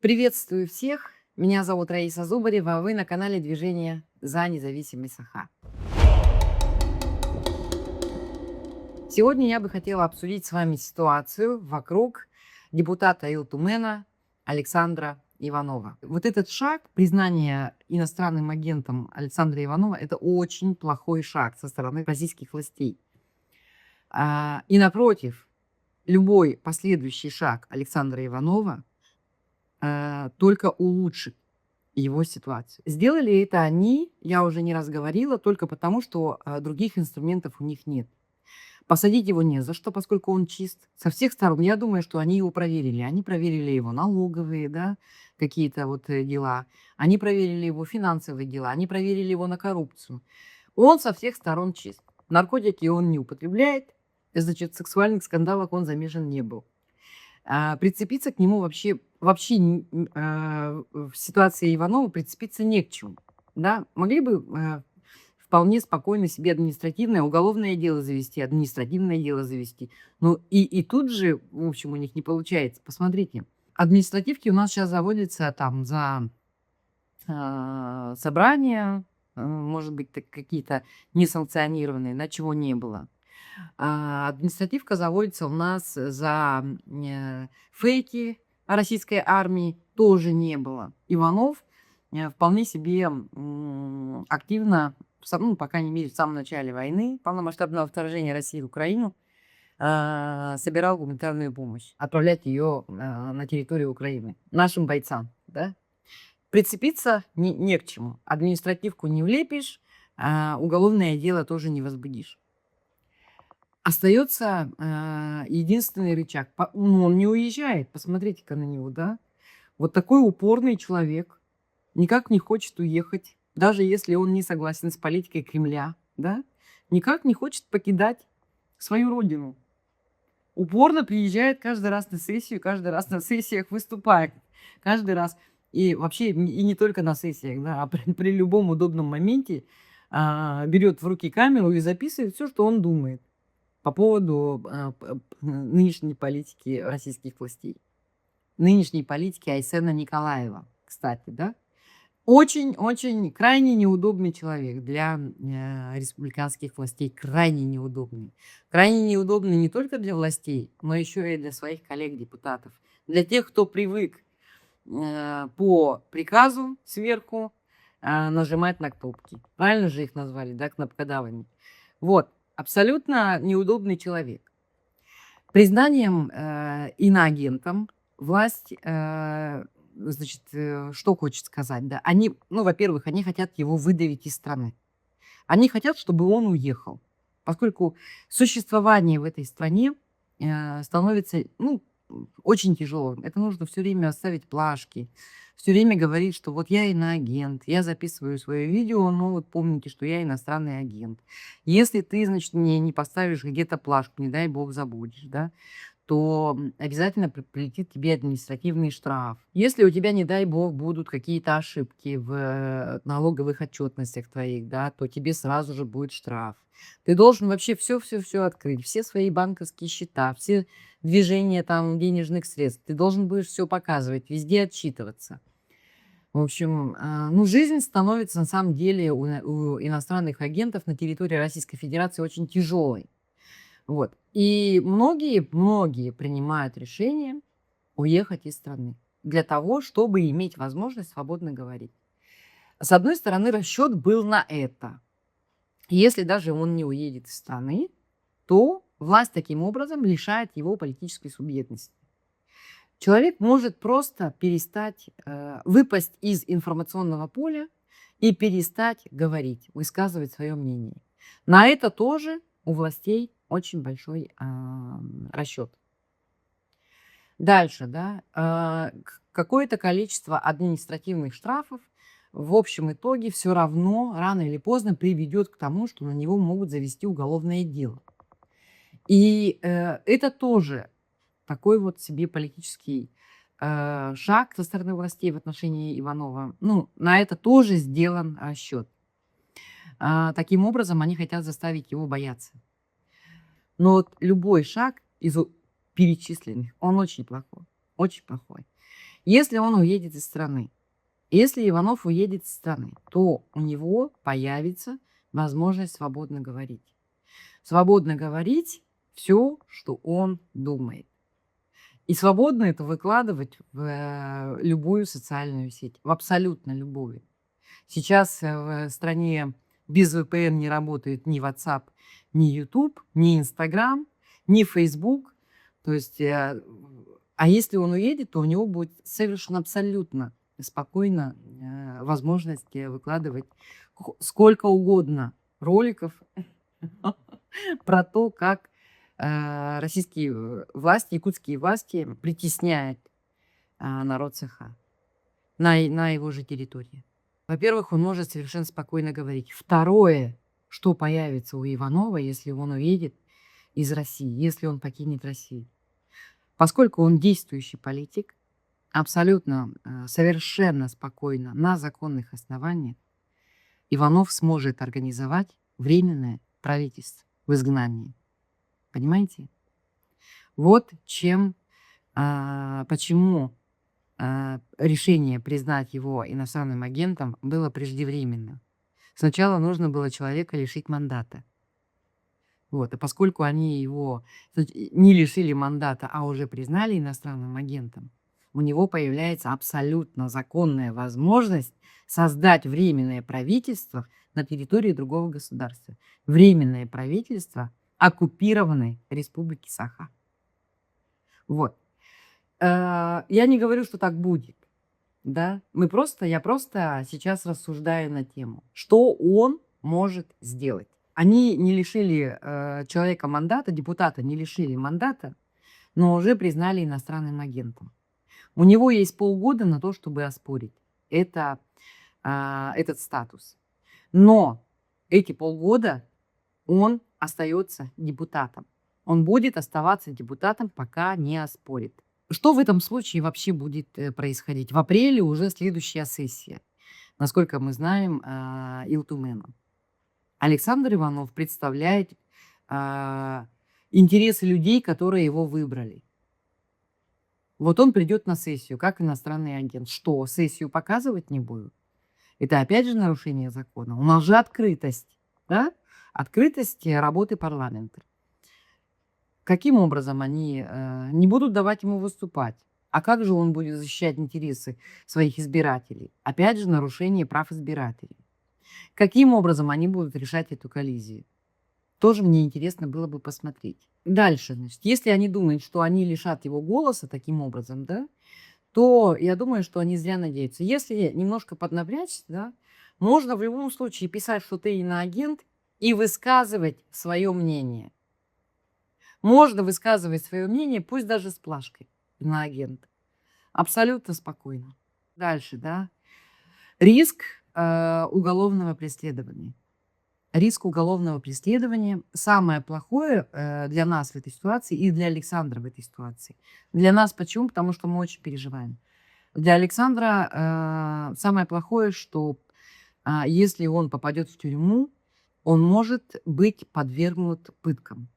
Приветствую всех! Меня зовут Раиса Зубарева, а вы на канале движения «За независимый Саха». Сегодня я бы хотела обсудить с вами ситуацию вокруг депутата Илтумена Александра Иванова. Вот этот шаг, признание иностранным агентом Александра Иванова, это очень плохой шаг со стороны российских властей. И напротив, любой последующий шаг Александра Иванова только улучшит его ситуацию. Сделали это они, я уже не раз говорила, только потому, что других инструментов у них нет. Посадить его не за что, поскольку он чист. Со всех сторон, я думаю, что они его проверили. Они проверили его налоговые, да, какие-то дела. Они проверили его финансовые дела. Они проверили его на коррупцию. Он со всех сторон чист. Наркотики он не употребляет. Значит, в сексуальных скандалах он замешан не был. Прицепиться к нему вообще в ситуации Иванова прицепиться не к чему. Да? Могли бы вполне спокойно себе административное, уголовное дело завести, административное дело завести. Ну и тут же, в общем, у них не получается. Посмотрите, административки у нас сейчас заводятся там за собрания, может быть, какие-то несанкционированные, на чего не было. Административка заводится у нас за фейки о российской армии, тоже не было. Иванов вполне себе активно, по крайней мере, в самом начале войны, полномасштабного вторжения России в Украину, собирал гуманитарную помощь, отправлять ее на территорию Украины нашим бойцам. Да? Прицепиться не к чему. Административку не влепишь, уголовное дело тоже не возбудишь. Остается единственный рычаг. Он не уезжает. Посмотрите-ка на него, да? Вот такой упорный человек никак не хочет уехать, даже если он не согласен с политикой Кремля, да? Никак не хочет покидать свою родину. Упорно приезжает каждый раз на сессию, каждый раз на сессиях выступает. Каждый раз. И вообще, и не только на сессиях, да, а при любом удобном моменте берет в руки камеру и записывает все, что он думает по поводу нынешней политики российских властей. Нынешней политики Айсена Николаева, кстати, да. Очень-очень крайне неудобный человек для республиканских властей. Крайне неудобный. Крайне неудобный не только для властей, но еще и для своих коллег-депутатов. Для тех, кто привык по приказу сверху нажимать на кнопки. Правильно же их назвали, да, кнопкодавами. Вот. Абсолютно неудобный человек. Признанием иноагентом власть, значит, что хочет сказать, да? Они, во-первых, они хотят его выдавить из страны. Они хотят, чтобы он уехал, поскольку существование в этой стране становится, очень тяжелым. Это нужно все время ставить плашки, все время говорить, что вот я иноагент, я записываю свое видео, но вот помните, что я иностранный агент. Если ты, значит, мне не поставишь где-то плашку, не дай бог забудешь, да, то обязательно прилетит тебе административный штраф. Если у тебя, не дай бог, будут какие-то ошибки в налоговых отчетностях твоих, да, то тебе сразу же будет штраф. Ты должен вообще все открыть, все свои банковские счета, все движения там денежных средств. Ты должен будешь все показывать, везде отчитываться. В общем, жизнь становится на самом деле у иностранных агентов на территории Российской Федерации очень тяжелой. Вот. И многие принимают решение уехать из страны для того, чтобы иметь возможность свободно говорить. С одной стороны, расчет был на это. Если даже он не уедет из страны, то власть таким образом лишает его политической субъектности. Человек может просто перестать, выпасть из информационного поля и перестать говорить, высказывать свое мнение. На это тоже у властей очень большой расчет. Дальше, да, какое-то количество административных штрафов в общем итоге все равно рано или поздно приведет к тому, что на него могут завести уголовное дело. И это тоже такой вот себе политический шаг со стороны властей в отношении Иванова. На это тоже сделан расчет. Таким образом, они хотят заставить его бояться. Но любой шаг из перечисленных, он очень плохой, очень плохой. Если он уедет из страны, если Иванов уедет из страны, то у него появится возможность свободно говорить. Свободно говорить все, что он думает. И свободно это выкладывать в любую социальную сеть, в абсолютно любую. Сейчас в стране без VPN не работает ни WhatsApp, ни YouTube, ни Instagram, ни Facebook. То есть, а если он уедет, то у него будет совершенно абсолютно спокойно возможность выкладывать сколько угодно роликов про то, как российские власти, якутские власти притесняют народ Саха на его же территории. Во-первых, он может совершенно спокойно говорить. Второе, что появится у Иванова, если он уедет из России, если он покинет Россию. Поскольку он действующий политик, абсолютно, совершенно спокойно, на законных основаниях, Иванов сможет организовать временное правительство в изгнании. Понимаете? Вот почему решение признать его иностранным агентом было преждевременно. Сначала нужно было человека лишить мандата. Вот. А поскольку они его не лишили мандата, а уже признали иностранным агентом, у него появляется абсолютно законная возможность создать временное правительство на территории другого государства. Временное правительство оккупированной республики Саха. Вот. Я не говорю, что так будет. Да? Я просто сейчас рассуждаю на тему, что он может сделать. Они не лишили человека мандата, депутата не лишили мандата, но уже признали иностранным агентом. У него есть полгода на то, чтобы оспорить этот статус. Но эти полгода он остается депутатом. Он будет оставаться депутатом, пока не оспорит. Что в этом случае вообще будет происходить? В апреле уже следующая сессия, насколько мы знаем, Илтумена. Александр Иванов представляет интересы людей, которые его выбрали. Вот он придет на сессию, как иностранный агент. Что, сессию показывать не будет? Это опять же нарушение закона. У нас же открытость, да? Открытость работы парламента. Каким образом они не будут давать ему выступать? А как же он будет защищать интересы своих избирателей? Опять же, нарушение прав избирателей. Каким образом они будут решать эту коллизию? Тоже мне интересно было бы посмотреть. Дальше, значит, если они думают, что они лишат его голоса таким образом, да, то я думаю, что они зря надеются. Если немножко поднапрячься, да, можно в любом случае писать, что ты иноагент, и высказывать свое мнение. Можно высказывать свое мнение, пусть даже с плашкой, иноагент. Абсолютно спокойно. Дальше, да. Риск уголовного преследования. Риск уголовного преследования самое плохое для нас в этой ситуации и для Александра в этой ситуации. Для нас почему? Потому что мы очень переживаем. Для Александра самое плохое, что если он попадет в тюрьму, он может быть подвергнут пыткам.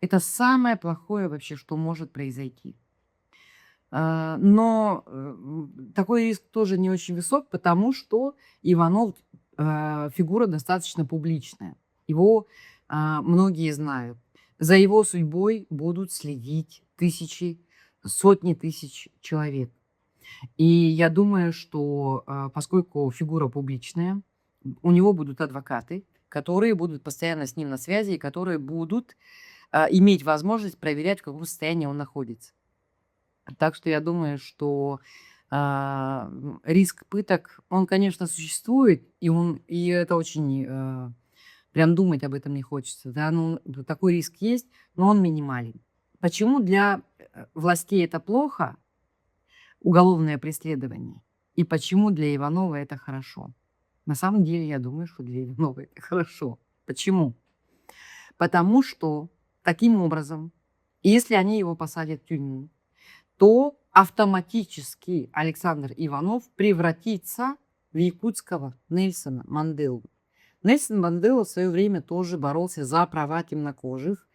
Это самое плохое вообще, что может произойти. Но такой риск тоже не очень высок, потому что Иванов фигура достаточно публичная. Его многие знают. За его судьбой будут следить тысячи, сотни тысяч человек. И я думаю, что поскольку фигура публичная, у него будут адвокаты, которые будут постоянно с ним на связи и которые будут иметь возможность проверять, в каком состоянии он находится. Так что я думаю, что риск пыток, он, конечно, существует, и это очень, прям думать об этом не хочется. Да? Ну, такой риск есть, но он минимален. Почему для властей это плохо, уголовное преследование, и почему для Иванова это хорошо? На самом деле, я думаю, что для Иванова это хорошо. Почему? Потому что таким образом, если они его посадят в тюрьму, то автоматически Александр Иванов превратится в якутского Нельсона Манделу. Нельсон Мандела в свое время тоже боролся за права темнокожих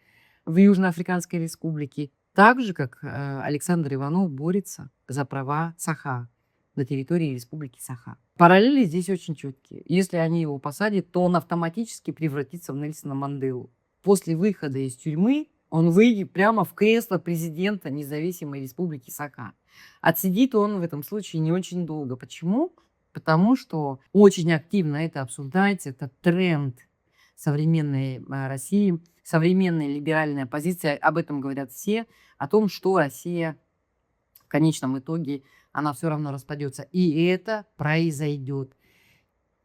в Южноафриканской республике Так же, как Александр Иванов борется за права Саха на территории Республики Саха. Параллели здесь очень четкие. Если они его посадят, то он автоматически превратится в Нельсона Манделу. После выхода из тюрьмы он выйдет прямо в кресло президента независимой Республики Саха. Отсидит он в этом случае не очень долго. Почему? Потому что очень активно это обсуждается, это тренд современной России, современная либеральная позиция, об этом говорят все, о том, что Россия в конечном итоге, она все равно распадется. И это произойдет.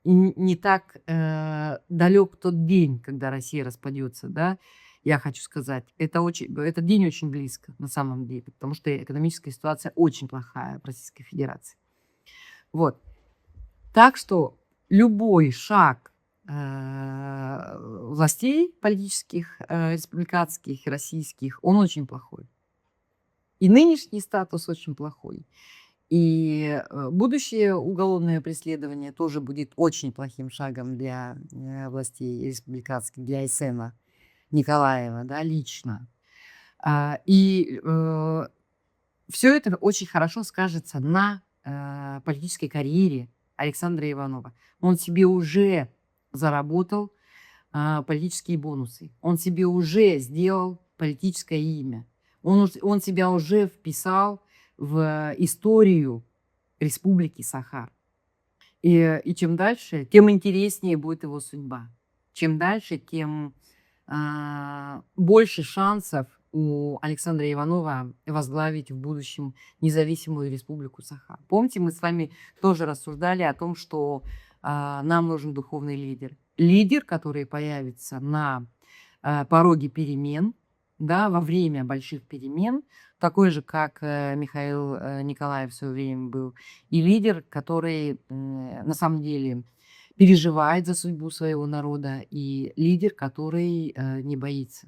И не так далек тот день, когда Россия распадется, да, я хочу сказать. Этот день очень близко на самом деле, потому что экономическая ситуация очень плохая в Российской Федерации. Вот. Так что любой шаг властей политических, республиканских, российских, он очень плохой. И нынешний статус очень плохой. И будущее уголовное преследование тоже будет очень плохим шагом для властей республиканских, для Айсена Николаева, да, лично. И все это очень хорошо скажется на политической карьере Александра Иванова. Он себе уже заработал политические бонусы. Он себе уже сделал политическое имя. Он себя уже вписал в историю Республики Саха. И чем дальше, тем интереснее будет его судьба. Чем дальше, тем больше шансов у Александра Иванова возглавить в будущем независимую Республику Саха. Помните, мы с вами тоже рассуждали о том, что нам нужен духовный лидер. Лидер, который появится на пороге перемен, да, во время больших перемен, такой же, как Михаил Николаев в свое время был, и лидер, который на самом деле переживает за судьбу своего народа, и лидер, который не боится,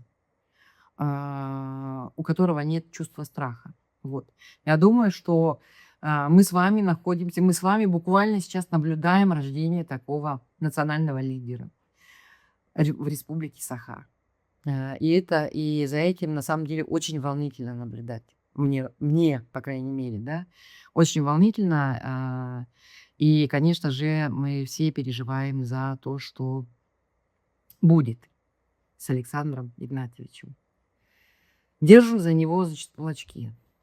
у которого нет чувства страха. Вот. Я думаю, что мы с вами находимся, мы с вами буквально сейчас наблюдаем рождение такого национального лидера в Республике Саха. И за этим на самом деле очень волнительно наблюдать. Мне, по крайней мере, да, очень волнительно. И, конечно же, мы все переживаем за то, что будет с Александром Игнатьевичем. Держу за него, значит, кулачки.